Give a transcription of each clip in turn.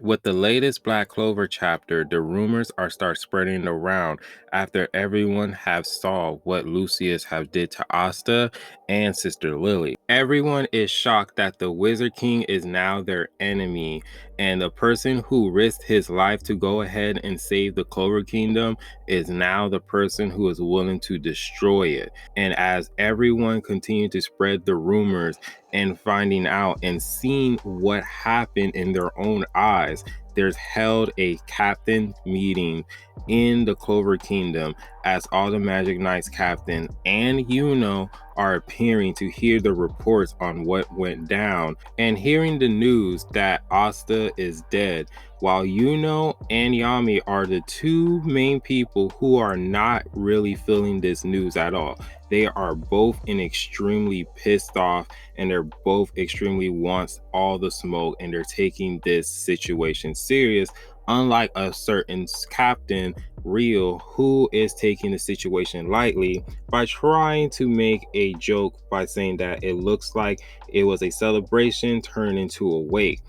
With the latest Black Clover chapter, the rumors are start spreading around after everyone have saw what Lucius have did to Asta and Sister Lily. Everyone is shocked that the Wizard King is now their enemy, and the person who risked his life to go ahead and save the Clover Kingdom is now the person who is willing to destroy it. And as everyone continued to spread the rumors and finding out and seeing what happened in their own eyes, there's held a captain meeting in the Clover Kingdom as all the Magic Knights captain and Yuno are appearing to hear the reports on what went down and hearing the news that Asta is dead, while Yuno and Yami are the two main people who are not really feeling this news at all. They are both extremely pissed off, and they're both extremely wants all the smoke, and they're taking this situation serious, unlike a certain captain Real, who is taking the situation lightly by trying to make a joke by saying that it looks like it was a celebration turned into a wake,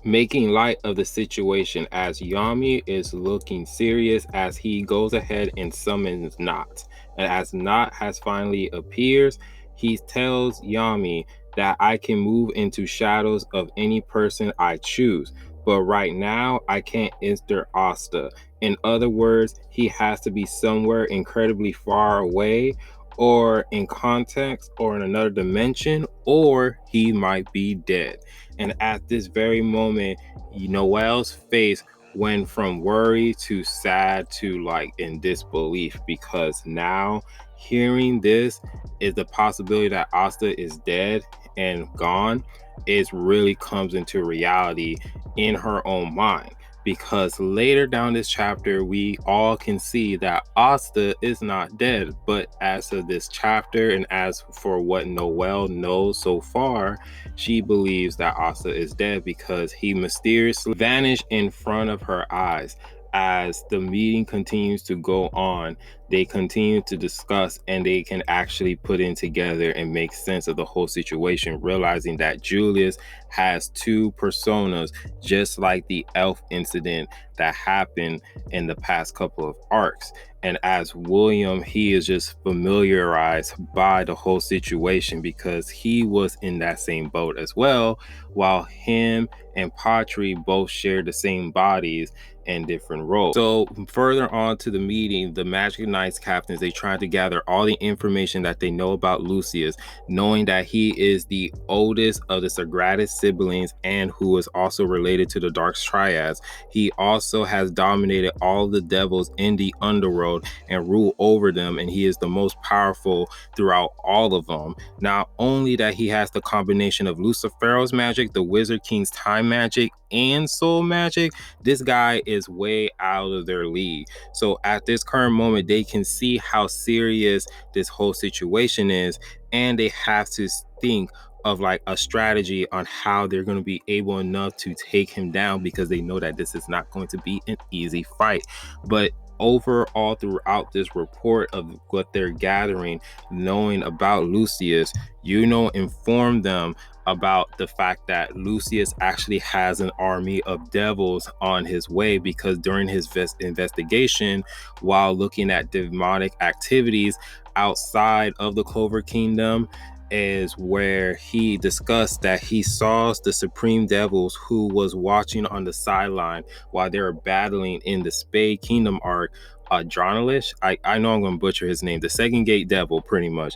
making light of the situation as Yami is looking serious as he goes ahead and summons Not. And as Not has finally appears, he tells Yami that I can move into shadows of any person I choose, but right now I can't enter Asta. In other words, he has to be somewhere incredibly far away, or in context, or in another dimension, or he might be dead. And at this very moment, Noel's face went from worry to sad to like in disbelief, because now hearing this is the possibility that Asta is dead and gone is really comes into reality in her own mind, because later down this chapter we all can see that Asta is not dead. But as of this chapter and as for what Noelle knows so far, she believes that Asta is dead because he mysteriously vanished in front of her eyes. As the meeting continues to go on, they continue to discuss and they can actually put in together and make sense of the whole situation, realizing that Julius has two personas, just like the elf incident that happened in the past couple of arcs. And as William, he is just familiarized by the whole situation because he was in that same boat as well, while him and Patry both share the same bodies and different roles. So further on to the meeting, the Magic Knights captains, they try to gather all the information that they know about Lucius, knowing that he is the oldest of the Sagradas siblings and who is also related to the Dark Triads. He also has dominated all the devils in the underworld and rule over them, and he is the most powerful throughout all of them. Not only that he has the combination of Lucifero's magic, the Wizard King's time magic, and soul magic, this guy is way out of their league. So at this current moment, they can see how serious this whole situation is, and they have to think of like a strategy on how they're going to be able enough to take him down, because they know that this is not going to be an easy fight. But overall, throughout this report of what they're gathering, knowing about Lucius, informed them about the fact that Lucius actually has an army of devils on his way, because during his investigation, while looking at demonic activities outside of the Clover Kingdom, is where he discussed that he saw the Supreme Devils who was watching on the sideline while they were battling in the Spade Kingdom arc. Adronalish, I know I'm going to butcher his name, the Second Gate Devil, pretty much.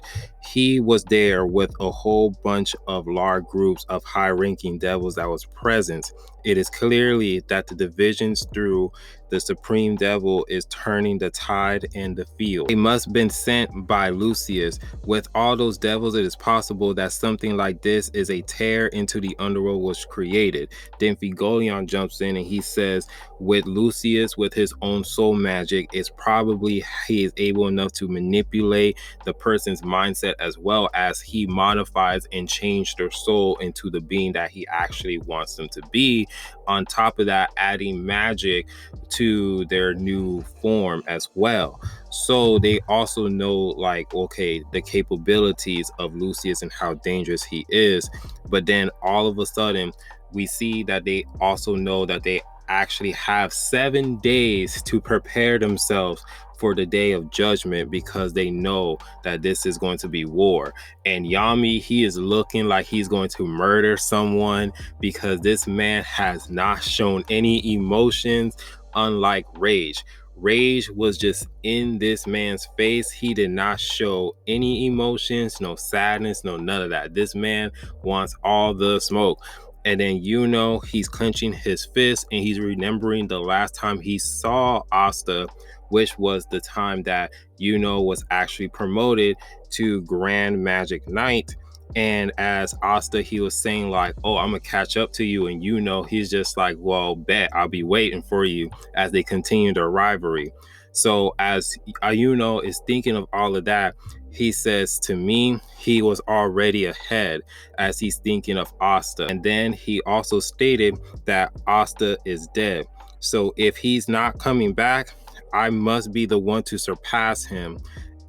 He was there with a whole bunch of large groups of high-ranking devils that was present. It is clearly that the divisions through the Supreme Devil is turning the tide in the field. They must have been sent by Lucius. With all those devils, it is possible that something like this is a tear into the underworld was created. Then Figolion jumps in and he says, with Lucius, with his own soul magic, it's probably he is able enough to manipulate the person's mindset, as well as he modifies and changes their soul into the being that he actually wants them to be. On top of that, adding magic to their new form as well. So they also know, like, okay, the capabilities of Lucius and how dangerous he is. But then all of a sudden, we see that they also know that they actually have 7 days to prepare themselves for the day of judgment, because they know that this is going to be war. And Yami, he is looking like he's going to murder someone, because this man has not shown any emotions, unlike rage. Rage was just in this man's face. He did not show any emotions, no sadness, no none of that. This man wants all the smoke. And then Yuno, he's clenching his fist and he's remembering the last time he saw Asta, which was the time that Yuno was actually promoted to Grand Magic Knight. And as Asta, he was saying like, oh, I'm gonna catch up to you. And he's just like, well, bet, I'll be waiting for you, as they continue their rivalry. So as Yuno is thinking of all of that, he says to me, he was already ahead, as he's thinking of Asta. And then he also stated that Asta is dead. So if he's not coming back, I must be the one to surpass him,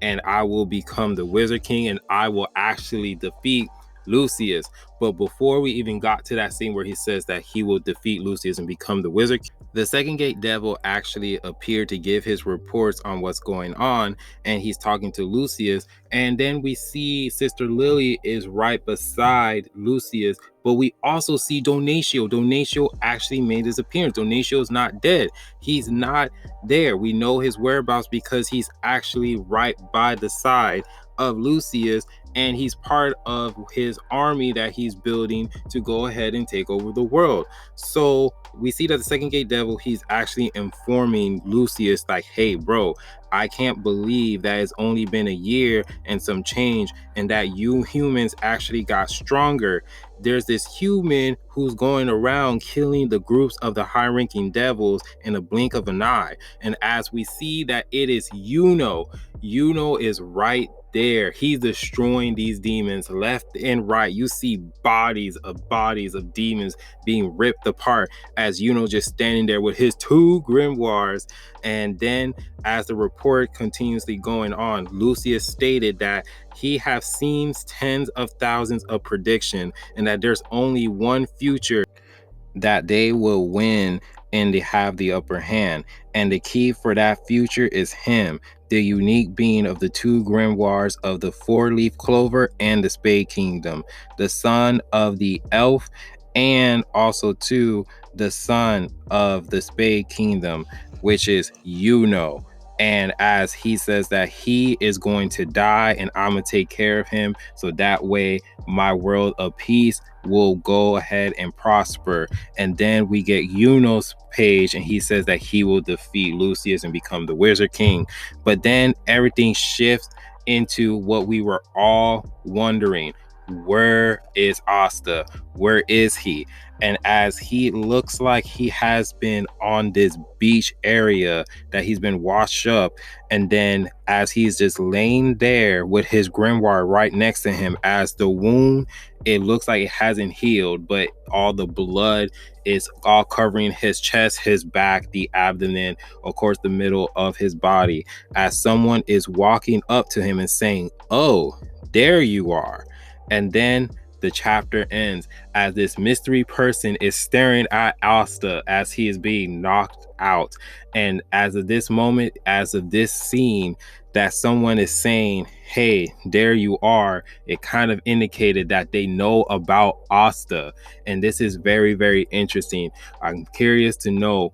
and I will become the Wizard King, and I will actually defeat Lucius. But before we even got to that scene where he says that he will defeat Lucius and become the Wizard King, the Second Gate Devil actually appeared to give his reports on what's going on, and he's talking to Lucius. And then we see Sister Lily is right beside Lucius, but we also see Donatio. Donatio actually made his appearance. Donatio is not dead. He's not there. We know his whereabouts because he's actually right by the side of Lucius, and he's part of his army that he's building to go ahead and take over the world. So we see that the Second Gate Devil, he's actually informing Lucius like, hey bro, I can't believe that it's only been a year and some change, and that you humans actually got stronger. There's this human who's going around killing the groups of the high-ranking devils in a blink of an eye. And as we see that it is Yuno is right there. He's destroying these demons left and right. You see bodies of demons being ripped apart, as Yuno just standing there with his 2 grimoires. And then as the report continuously going on, Lucius stated that he have seen tens of thousands of prediction, and that there's only one future that they will win and they have the upper hand. And the key for that future is him, the unique being of the 2 grimoires of the 4-leaf clover and the Spade Kingdom, the son of the elf, and also too the son of the Spade Kingdom, which is Yuno. And as he says that he is going to die and I'm gonna take care of him, so that way my world of peace will go ahead and prosper. And then we get Yuno's page, and he says that he will defeat Lucius and become the Wizard King. But then everything shifts into what we were all wondering. Where is Asta? Where is he? And as he looks like he has been on this beach area, that he's been washed up, and then as he's just laying there with his grimoire right next to him, as the wound, it looks like it hasn't healed, but all the blood is all covering his chest, his back, the abdomen, of course the middle of his body, as someone is walking up to him and saying, oh, there you are. And then the chapter ends as this mystery person is staring at Asta as he is being knocked out. And as of this moment, as of this scene, that someone is saying, hey, there you are, it kind of indicated that they know about Asta. And this is very, very interesting. I'm curious to know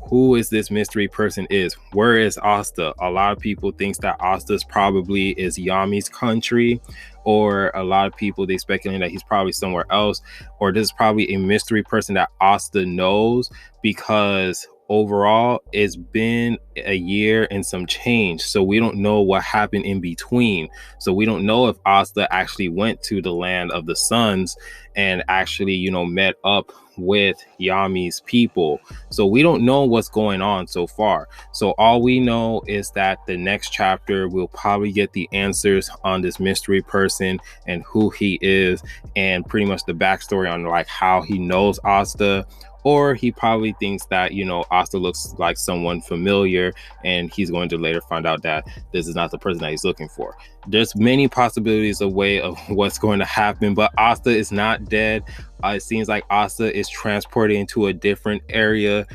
who is this mystery person is. Where is Asta? A lot of people think that Asta's probably is Yami's country, or a lot of people, they speculate that he's probably somewhere else, or this is probably a mystery person that Asta knows, because overall it's been a year and some change, so we don't know what happened in between. So we don't know if Asta actually went to the land of the suns and actually met up with Yami's people. So we don't know what's going on so far. So all we know is that the next chapter we'll probably get the answers on this mystery person and who he is, and pretty much the backstory on like how he knows Asta, or he probably thinks that, you know, Asta looks like someone familiar, and he's going to later find out that this is not the person that he's looking for. There's many possibilities of way of what's going to happen, but Asta is not dead. It seems like Asta is transported into a different area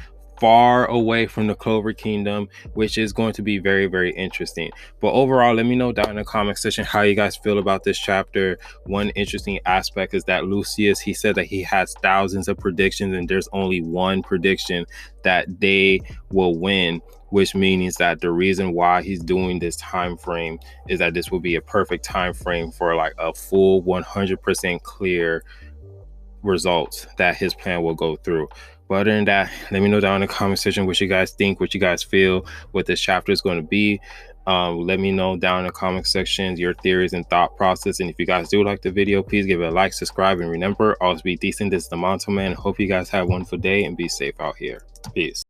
far away from the Clover Kingdom, which is going to be very, very interesting. But overall, let me know down in the comment section how you guys feel about this chapter. One interesting aspect is that Lucius, he said that he has thousands of predictions and there's only one prediction that they will win, which means that the reason why he's doing this time frame is that this will be a perfect time frame for like a full 100% clear results that his plan will go through. But other than that, let me know down in the comment section what you guys think, what you guys feel, what this chapter is going to be. Let me know down in the comment section your theories and thought process. And if you guys do like the video, please give it a like, subscribe, and remember, always be decent. This is the Monto Man. Hope you guys have a wonderful day and be safe out here. Peace.